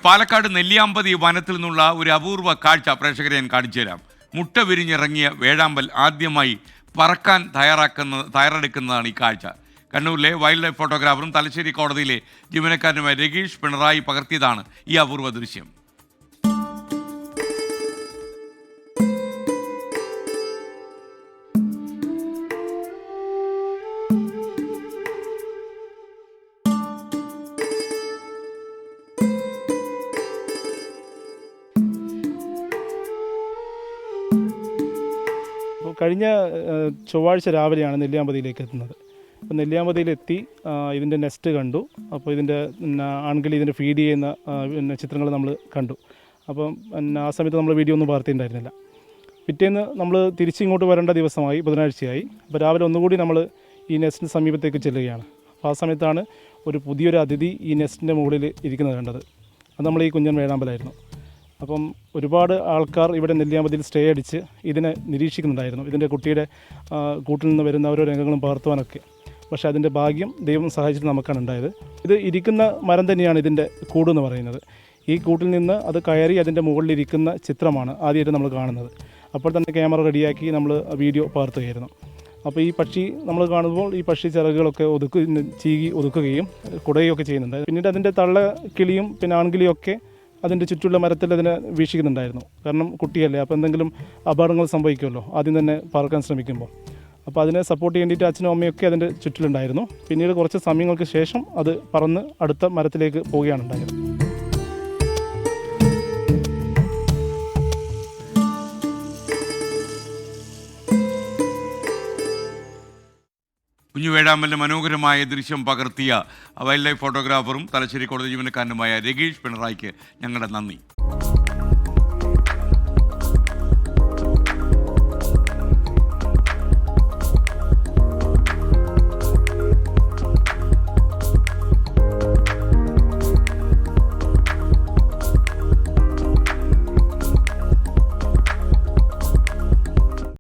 പാലക്കാട് നെല്ലിയാമ്പതി വനത്തിൽ നിന്നുള്ള ഒരു അപൂർവ കാഴ്ച പ്രേക്ഷകരെ ഞാൻ കാണിച്ചു തരാം. മുട്ട വിരിഞ്ഞിറങ്ങിയ വേഴാമ്പൽ ആദ്യമായി പറക്കാൻ തയ്യാറെടുക്കുന്നതാണ് ഈ കാഴ്ച. കണ്ണൂരിലെ വൈൽഡ് ലൈഫ് ഫോട്ടോഗ്രാഫറും തലശ്ശേരി കോടതിയിലെ ജീവനക്കാരനുമായ രഗീഷ് പിണറായി പകർത്തിയതാണ് ഈ അപൂർവ ദൃശ്യം. കഴിഞ്ഞ ചൊവ്വാഴ്ച രാവിലെയാണ് നെല്ലിയാമ്പതിയിലേക്ക് എത്തുന്നത്. അപ്പോൾ നെല്ലിയാമ്പതിയിലെത്തി ഇതിൻ്റെ നെസ്റ്റ് കണ്ടു. അപ്പോൾ ഇതിൻ്റെ ആൺകിളി ഇതിൻ്റെ ഫീഡ് ചെയ്യുന്ന ചിത്രങ്ങൾ നമ്മൾ കണ്ടു. അപ്പം ആ സമയത്ത് നമ്മൾ വീഡിയോ ഒന്നും പകർത്തിയിട്ടുണ്ടായിരുന്നില്ല. പിറ്റേന്ന് നമ്മൾ തിരിച്ചിങ്ങോട്ട് വരേണ്ട ദിവസമായി, ബുധനാഴ്ചയായി. അപ്പോൾ രാവിലെ ഒന്നുകൂടി നമ്മൾ ഈ നെസ്റ്റിന് സമീപത്തേക്ക് ചെല്ലുകയാണ്. അപ്പോൾ ആ സമയത്താണ് ഒരു പുതിയൊരു അതിഥി ഈ നെസ്റ്റിൻ്റെ മുകളിൽ ഇരിക്കുന്നത് കണ്ടത്. അത് നമ്മൾ ഈ കുഞ്ഞൻ വേഴാമ്പലായിരുന്നു. അപ്പം ഒരുപാട് ആൾക്കാർ ഇവിടെ നെല്ലിയാമ്പതിയിൽ സ്റ്റേ അടിച്ച് ഇതിനെ നിരീക്ഷിക്കുന്നുണ്ടായിരുന്നു, ഇതിൻ്റെ കുട്ടിയുടെ കൂട്ടിൽ നിന്ന് വരുന്ന ഓരോ രംഗങ്ങളും പകർത്തുവാനൊക്കെ. പക്ഷേ അതിൻ്റെ ഭാഗ്യം ദൈവം സഹായിച്ചിട്ട് നമുക്കാണ് ഉണ്ടായത്. ഇത് ഇരിക്കുന്ന മരം തന്നെയാണ് ഇതിൻ്റെ കൂടെന്ന് പറയുന്നത്. ഈ കൂട്ടിൽ നിന്ന് അത് കയറി അതിൻ്റെ മുകളിലിരിക്കുന്ന ചിത്രമാണ് ആദ്യമായിട്ട് നമ്മൾ കാണുന്നത്. അപ്പോൾ തന്നെ ക്യാമറ റെഡിയാക്കി നമ്മൾ വീഡിയോ പകർത്തുകയായിരുന്നു. അപ്പോൾ ഈ പക്ഷി നമ്മൾ കാണുമ്പോൾ ഈ പക്ഷി ചിറകുകളൊക്കെ ചീകി ഒതുക്കുകയും കുടയുകയൊക്കെ ചെയ്യുന്നുണ്ട്. പിന്നീട് അതിൻ്റെ തള്ള കിളിയും പിന്നെ ആൺകിളിയും ഒക്കെ അതിൻ്റെ ചുറ്റുള്ള മരത്തിൽ അതിനെ വീക്ഷിക്കുന്നുണ്ടായിരുന്നു. കാരണം കുട്ടിയല്ലേ, അപ്പോൾ എന്തെങ്കിലും അപകടങ്ങൾ സംഭവിക്കുമല്ലോ ആദ്യം തന്നെ പറക്കാൻ ശ്രമിക്കുമ്പോൾ. അപ്പോൾ അതിനെ സപ്പോർട്ട് ചെയ്യേണ്ടിയിട്ട് അച്ഛനും അമ്മയൊക്കെ അതിൻ്റെ ചുറ്റിലുണ്ടായിരുന്നു. പിന്നീട് കുറച്ച് സമയങ്ങൾക്ക് ശേഷം അത് പറന്ന് അടുത്ത മരത്തിലേക്ക് പോവുകയാണ് ഉണ്ടായത്. കുഞ്ഞു വേഴാമ്പലിൻ്റെ മനോഹരമായ ദൃശ്യം പകർത്തിയ വൈൽഡ് ലൈഫ് ഫോട്ടോഗ്രാഫറും തലശ്ശേരി കോടതി ജീവനക്കാരനുമായ രഗീഷ് പിണറായിക്ക് ഞങ്ങളുടെ നന്ദി.